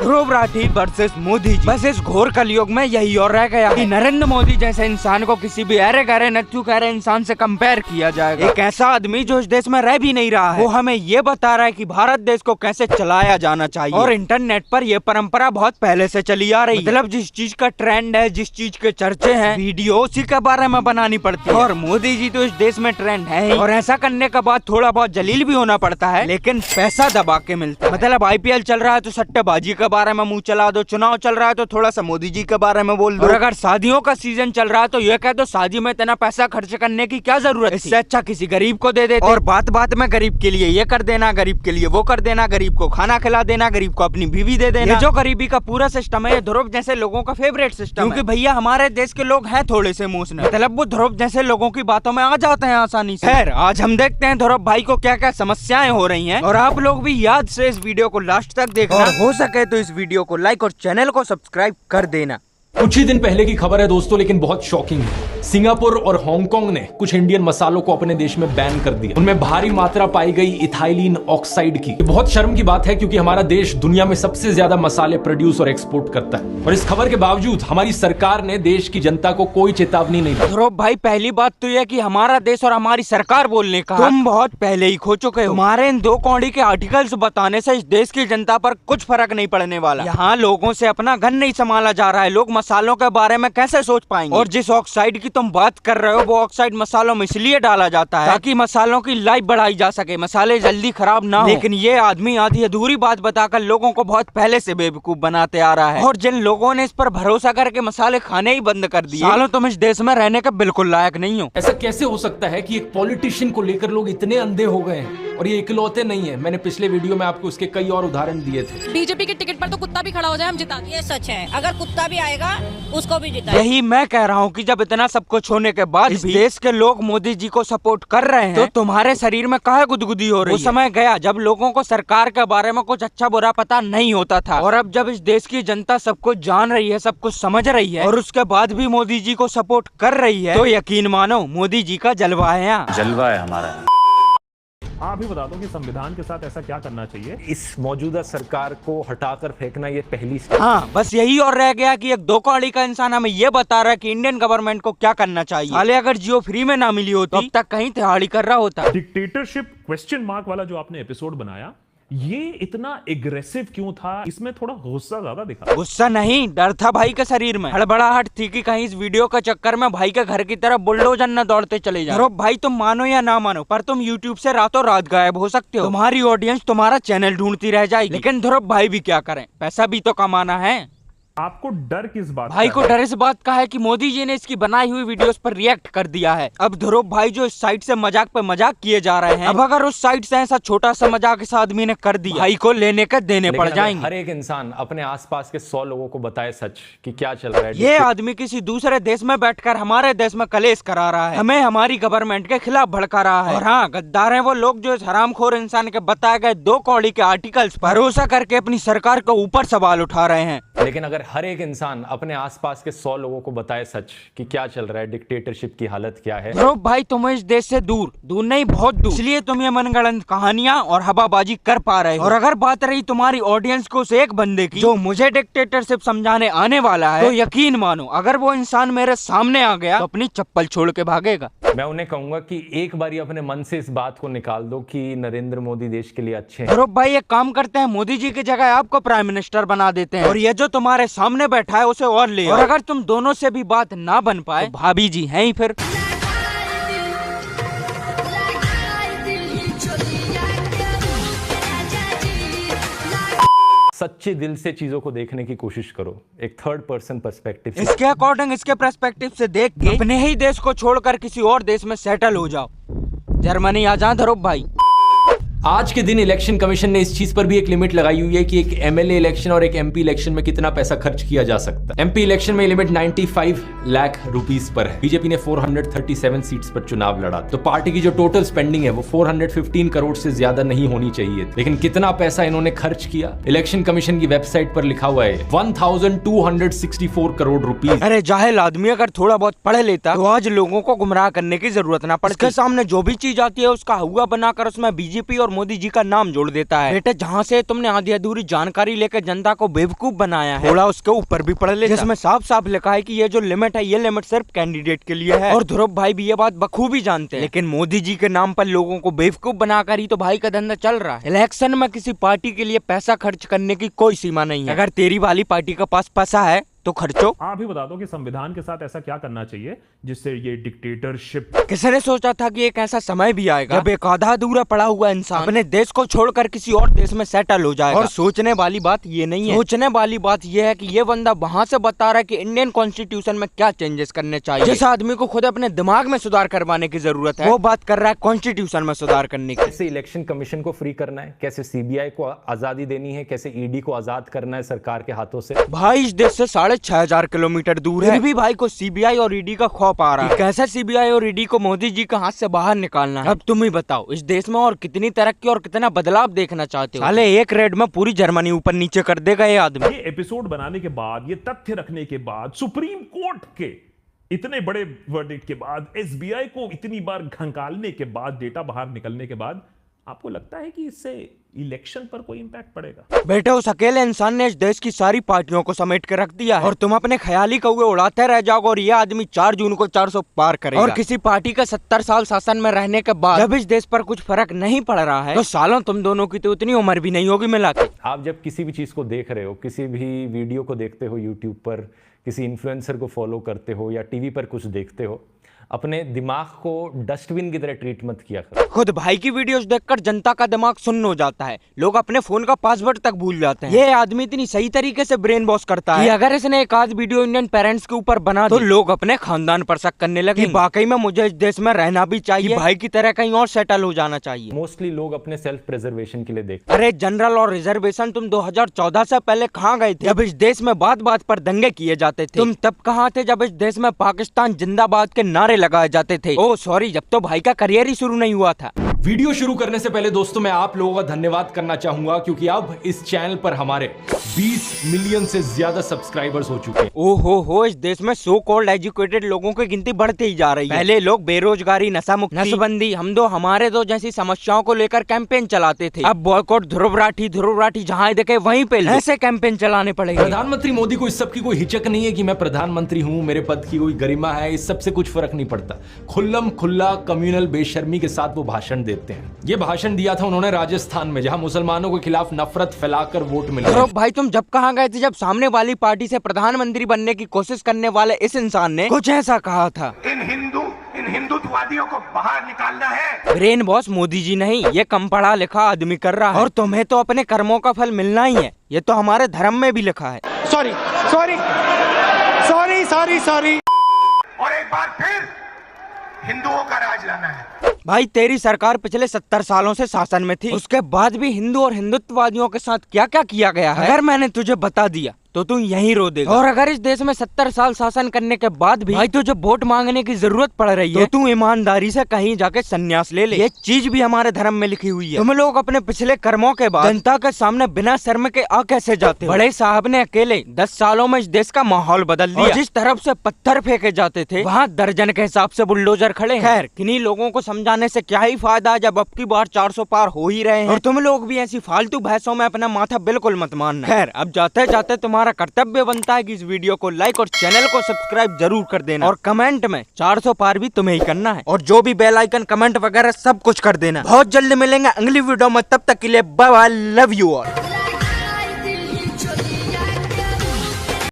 Dhruv Rathee versus Modi ji. बस इस घोर कलयुग में यही और रह गया कि नरेंद्र मोदी जैसे इंसान को किसी भी अरे गहरे नत्थु गहरे इंसान से कंपेयर किया जाएगा। एक ऐसा आदमी जो इस देश में रह भी नहीं रहा है, वो हमें ये बता रहा है कि भारत देश को कैसे चलाया जाना चाहिए। और इंटरनेट पर यह परंपरा बहुत पहले से चली आ रही है। मतलब जिस चीज का ट्रेंड है, जिस चीज के चर्चे हैं, वीडियो उसी के बारे में बनानी पड़ती है। और मोदी जी तो इस देश में ट्रेंड है ही। और ऐसा करने के बाद थोड़ा बहुत जलील भी होना पड़ता है, लेकिन पैसा दबा के मिलता है। मतलब IPL चल रहा है तो सट्टेबाजी के बारे में मुंह चला दो, चुनाव चल रहा है तो थोड़ा सा मोदी जी के बारे में बोल दो। और अगर शादियों का सीजन चल रहा है तो ये कह दो शादी में इतना पैसा खर्च करने की क्या जरूरत, इससे अच्छा किसी गरीब को दे देते। और बात बात में गरीब के लिए ये कर देना, गरीब के लिए वो कर देना, गरीब को खाना खिला देना, गरीब को अपनी बीवी दे देना। ये जो गरीबी का पूरा सिस्टम है, ये ध्रुव जैसे लोगों का फेवरेट सिस्टम है। क्योंकि भैया हमारे देश के लोग हैं थोड़े से इमोशनल, मतलब वो ध्रुव जैसे लोगों की बातों में आ जाते हैं आसानी से। खैर आज हम देखते हैं ध्रुव भाई को क्या क्या समस्याएं हो रही हैं। और आप लोग भी याद से इस वीडियो को लास्ट तक देखना, और हो सके तो इस वीडियो को लाइक और चैनल को सब्सक्राइब कर देना। कुछ ही दिन पहले की खबर है दोस्तों, लेकिन बहुत शॉकिंग है। सिंगापुर और हांगकांग ने कुछ इंडियन मसालों को अपने देश में बैन कर दिया। उनमें भारी मात्रा पाई गई इथाइलिन ऑक्साइड की। ये बहुत शर्म की बात है क्योंकि हमारा देश दुनिया में सबसे ज्यादा मसाले प्रोड्यूस और एक्सपोर्ट करता है। और इस खबर के बावजूद हमारी सरकार ने देश की जनता को कोई चेतावनी नहीं दी। ध्रुव भाई पहली बात तो यह कि हमारा देश और हमारी सरकार बोलने का तुम बहुत पहले ही खो चुके हो। तुम्हारे इन 2 कौड़ी के आर्टिकल्स बताने से इस देश की जनता पर कुछ फर्क नहीं पड़ने वाला। यहाँ लोगों से अपना घर नहीं संभाला जा रहा है, लोग मसालों के बारे में कैसे सोच पाएंगे। और जिस ऑक्साइड की तुम बात कर रहे हो, वो ऑक्साइड मसालों में इसलिए डाला जाता है ताकि मसालों की लाइफ बढ़ाई जा सके, मसाले जल्दी खराब ना हो। लेकिन ये आदमी आधी अधूरी बात बताकर लोगों को बहुत पहले से बेवकूफ बनाते आ रहा है। और जिन लोगों ने इस पर भरोसा करके मसाले खाने ही बंद कर दिए, सालों तुम इस देश में रहने के बिल्कुल लायक नहीं हो। ऐसा कैसे हो सकता है कि एक पॉलिटिशियन को लेकर लोग इतने अंधे हो गए हैं? और ये इकलौते नहीं है, मैंने पिछले वीडियो में आपको उसके कई और उदाहरण दिए थे। बीजेपी के टिकट पर तो कुत्ता भी खड़ा हो जाए हम जिता देंगे। ये सच है, अगर कुत्ता भी आएगा उसको भी जिता। यही मैं कह रहा हूँ कि जब इतना सब कुछ होने के बाद इस देश के लोग मोदी जी को सपोर्ट कर रहे हैं, तो तुम्हारे शरीर में काहे गुदगुदी हो रही है? वो समय गया जब लोगों को सरकार के बारे में कुछ अच्छा बुरा पता नहीं होता था। और अब जब इस देश की जनता सब कुछ जान रही है, सब कुछ समझ रही है, और उसके बाद भी मोदी जी को सपोर्ट कर रही है, तो यकीन मानो मोदी जी का जलवा है। यहाँ जलवा है हमारा। आप भी बता दो कि संविधान के साथ ऐसा क्या करना चाहिए? इस मौजूदा सरकार को हटाकर फेंकना ये पहली हाँ, बस यही और रह गया कि एक 2 कौड़ी का इंसान हमें ये बता रहा है कि इंडियन गवर्नमेंट को क्या करना चाहिए। हाले अगर जियो फ्री में ना मिली होती, अब तक कहीं तिहाड़ी कर रहा होता। डिक्टेटरशिप क्वेश्चन मार्क वाला जो आपने एपिसोड बनाया, ये इतना एग्रेसिव क्यों था? इसमें थोड़ा गुस्सा ज्यादा दिखा। गुस्सा नहीं, डर था भाई के शरीर में। हड़बड़ाहट थी कि कहीं इस वीडियो के चक्कर में भाई के घर की तरफ बुलडोजर न दौड़ते चले जाओ। भाई तुम मानो या ना मानो, पर तुम YouTube से रातों रात गायब हो सकते हो। तुम्हारी ऑडियंस तुम्हारा चैनल ढूंढती रह जाएगी। लेकिन ध्रुव भाई भी क्या करें, पैसा भी तो कमाना है। आपको डर किस बात भाई का को है? डर इस बात का है कि मोदी जी ने इसकी बनाई हुई वीडियोस पर रिएक्ट कर दिया है। अब ध्रुव भाई जो इस साइट से मजाक पे मजाक किए जा रहे हैं, अब अगर उस साइट से ऐसा छोटा सा मजाक इस आदमी ने कर दिया, भाई को लेने के देने पड़ जाएंगे। हर एक इंसान अपने आसपास के 100 लोगों को बताए सच कि क्या चल रहा है। ये आदमी किसी दूसरे देश में बैठकर हमारे देश में कलेश करा रहा है, हमें हमारी गवर्नमेंट के खिलाफ भड़का रहा है। और हाँ, गद्दार हैं वो लोग जो इस हरामखोर इंसान के बताए गए 2 कौड़ी के आर्टिकल्स पर भरोसा करके अपनी सरकार के ऊपर सवाल उठा रहे हैं। लेकिन अगर हर एक इंसान अपने आसपास के 100 लोगों को बताए सच कि क्या चल रहा है, डिक्टेटरशिप की हालत क्या है। ध्रुव भाई तुम इस देश से दूर नहीं बहुत दूर, इसलिए तुम ये मनगढ़ंत कहानियां और हवाबाजी कर पा रहे हो। और अगर बात रही तुम्हारी ऑडियंस को उस एक बंदे की जो मुझे डिक्टेटरशिप समझाने आने वाला है, तो यकीन मानो अगर वो इंसान मेरे सामने आ गया तो अपनी चप्पल छोड़ के भागेगा। मैं उन्हें कहूंगा कि एक बारी अपने मन से इस बात को निकाल दो कि नरेंद्र मोदी देश के लिए अच्छे हैं। ध्रुव भाई एक काम करते हैं, मोदी जी की जगह आपको प्राइम मिनिस्टर बना देते हैं, और ये जो तुम्हारे सामने बैठा है उसे और ले आओ। और अगर तुम दोनों से भी बात ना बन पाए तो भाभी जी हैं ही फिर। सच्चे दिल से चीजों को देखने की कोशिश करो, एक 3rd पर्सन पर्सपेक्टिव से। इसके अकॉर्डिंग, इसके पर्सपेक्टिव से देख के अपने ही देश को छोड़कर किसी और देश में सेटल हो जाओ। जर्मनी आ जा ध्रुव भाई। आज के दिन इलेक्शन कमीशन ने इस चीज पर भी एक लिमिट लगाई हुई है कि एक एमएलए इलेक्शन और एक एमपी इलेक्शन में कितना पैसा खर्च किया जा सकता है। एमपी इलेक्शन में लिमिट 95 लाख रुपीस पर है। बीजेपी ने 437 सीट्स पर चुनाव लड़ा, तो पार्टी की जो टोटल स्पेंडिंग है वो 415 करोड़ से ज्यादा नहीं होनी चाहिए। लेकिन कितना पैसा इन्होंने खर्च किया, इलेक्शन कमीशन की वेबसाइट पर लिखा हुआ है 1264 करोड़ रुपीज। अरे जाहिल आदमी अगर थोड़ा बहुत पढ़ लेता तो आज लोगों को गुमराह करने की जरूरत ना पड़ती। इसके सामने जो भी चीज आती है उसका हुआ बनाकर उसमें बीजेपी और मोदी जी का नाम जोड़ देता है। बेटा जहाँ से तुमने आधी अधूरी जानकारी लेकर जनता को बेवकूफ बनाया है, थोड़ा उसके ऊपर भी पढ़ ले, जिसमें साफ साफ लिखा है कि ये जो लिमिट है ये लिमिट सिर्फ कैंडिडेट के लिए है। और ध्रुव भाई भी ये बात बखूबी जानते हैं, लेकिन मोदी जी के नाम पर लोगों को बेवकूफ बनाकर ही तो भाई का धंधा चल रहा है। इलेक्शन में किसी पार्टी के लिए पैसा खर्च करने की कोई सीमा नहीं है। अगर तेरी वाली पार्टी के पास पैसा है तो खर्चो। आप ही बता दो कि संविधान के साथ ऐसा क्या करना चाहिए जिससे ये डिक्टेटरशिप। किसने सोचा था कि एक ऐसा समय भी आएगा जब एक आधा अधूरा पड़ा हुआ इंसान अपने देश को छोड़कर किसी और देश में सेटल हो जाएगा। और सोचने वाली बात ये नहीं है, सोचने वाली बात ये है कि ये बंदा वहाँ से बता रहा है कि इंडियन कॉन्स्टिट्यूशन में क्या चेंजेस करने चाहिए। जिस आदमी को खुद अपने दिमाग में सुधार करवाने की जरूरत है वो बात कर रहा है कॉन्स्टिट्यूशन में सुधार करने की। कैसे इलेक्शन कमीशन को फ्री करना है, कैसे सीबीआई को आजादी देनी है, कैसे ईडी को आजाद करना है सरकार के हाथों से। भाई इस देश से 6,500 किलोमीटर दूर है, फिर भी भाई को सीबीआई और ईडी का खौफ आ रहा है। कैसे सीबीआई और ईडी को मोदी जी के हाथ से बाहर निकालना है। अब तुम ही बताओ इस देश में और कितनी तरक्की और कितना बदलाव देखना चाहते हो। साले एक रेड में पूरी जर्मनी ऊपर नीचे कर देगा ये आदमी। ये एपिसोड बनाने के बाद, ये तथ्य रखने के बाद, सुप्रीम कोर्ट के इतने बड़े वर्डिक्ट के बाद, एसबीआई को इतनी बार खंगालने के बाद, डेटा बाहर निकलने के बाद, आपको लगता है कि इससे इलेक्शन पर कोई इंपैक्ट पड़ेगा? बेटा उस अकेले इंसान ने इस देश की सारी पार्टियों को समेट के रख दिया है और तुम अपने ख्याली कौवे उड़ाते रह जाओगे और ये आदमी 4 जून को 400 पार करेगा। और किसी पार्टी का 70 साल शासन में रहने के बाद जब इस देश पर कुछ फर्क नहीं पड़ रहा है तो सालों तुम दोनों की तो इतनी उम्र भी नहीं होगी मिला के। आप जब किसी भी चीज को देख रहे हो, किसी भी वीडियो को देखते हो यूट्यूब पर, किसी इन्फ्लुएंसर को फॉलो करते हो या टीवी पर कुछ देखते हो, अपने दिमाग को डस्टबिन की तरह ट्रीट मत किया करो। खुद भाई की वीडियोस देखकर जनता का दिमाग सुन्न हो जाता है, लोग अपने फोन का पासवर्ड तक भूल जाते हैं। ये आदमी इतनी सही तरीके से ब्रेन वॉश करता है कि अगर इसने एक आध वीडियो इंडियन पेरेंट्स के ऊपर बना तो लोग अपने खानदान पर शक करने लगे कि वाकई में मुझे इस देश में रहना भी चाहिए, भाई की तरह कहीं और सेटल हो जाना चाहिए। मोस्टली लोग अपने सेल्फ प्रिजर्वेशन के लिए देखते हैं। अरे जनरल और रिजर्वेशन तुम 2014 से पहले कहाँ गए थे जब इस देश में बात बात पर दंगे किए जाते थे? तुम तब कहाँ थे जब इस देश में पाकिस्तान जिंदाबाद के नारे लगाए जाते थे? ओह सॉरी, जब तो भाई का करियर ही शुरू नहीं हुआ था। वीडियो शुरू करने से पहले दोस्तों मैं आप लोगों का धन्यवाद करना चाहूंगा क्योंकि अब इस चैनल पर हमारे 20 मिलियन से ज्यादा सब्सक्राइबर्स हो चुके हैं। ओहो इस देश में सो कॉल्ड एजुकेटेड लोगों की गिनती बढ़ती ही जा रही है। पहले लोग बेरोजगारी, नशा मुक्ति, नसबंदी, हम दो हमारे दो जैसी समस्याओं को लेकर कैंपेन चलाते थे। अब बॉयकॉट, ध्रुव राठी जहाँ देखे वहीं पे ऐसे कैंपेन चलाने पड़ेंगे। प्रधानमंत्री मोदी को इस सब की कोई हिचक नहीं है कि मैं प्रधानमंत्री हूँ, मेरे पद की कोई गरिमा है, इस सबसे कुछ फर्क नहीं पड़ता। खुल्लम खुल्ला कम्युनल बेशर्मी के साथ वो भाषण देते हैं। ये भाषण दिया था उन्होंने राजस्थान में, जहां मुसलमानों के खिलाफ नफरत फैलाकर वोट मिले। भाई तुम जब कहाँ गए थे जब सामने वाली पार्टी से प्रधानमंत्री बनने की कोशिश करने वाले इस इंसान ने कुछ ऐसा कहा था? इन हिंदुत्ववादियों को बाहर निकालना है। ब्रेन बॉस मोदी जी नहीं, ये कम पढ़ा लिखा आदमी कर रहा है और तुम्हें तो अपने कर्मों का फल मिलना ही है। ये तो हमारे धर्म में भी लिखा है। सॉरी और एक बार फिर हिंदुओं का राज लाना है। भाई तेरी सरकार पिछले 70 सालों से शासन में थी, उसके बाद भी हिंदू और हिंदुत्ववादियों के साथ क्या क्या किया गया है अगर मैंने तुझे बता दिया तो तू यहीं रो देगा। और अगर इस देश में 70 साल शासन करने के बाद भी भाई तुझे वोट मांगने की जरूरत पड़ रही है तो तू ईमानदारी से कहीं जाके संन्यास ले ले। ये चीज भी हमारे धर्म में लिखी हुई है। तुम लोग अपने पिछले कर्मों के बाद जनता के सामने बिना शर्म के आ कैसे जाते हो? बड़े साहब ने अकेले 10 सालों में इस देश का माहौल बदल दिया। जिस तरफ से पत्थर फेंके जाते थे वहाँ दर्जन के हिसाब से बुलडोजर खड़े। खैर किन्हीं लोगों को समझाने से क्या ही फायदा जब अब की बार 400 पार हो ही रहे हैं। और तुम लोग भी ऐसी फालतू बहसों में अपना माथा बिल्कुल मत मारना। खैर अब जाते जाते तुम्हारा कर्तव्य बनता है कि इस वीडियो को लाइक और चैनल को सब्सक्राइब जरूर कर देना और कमेंट में 400 पार भी तुम्हें ही करना है। और जो भी बेल आइकन, कमेंट वगैरह सब कुछ कर देना। बहुत जल्द मिलेंगे अगली वीडियो में, तब तक के लिए bye bye, love you all.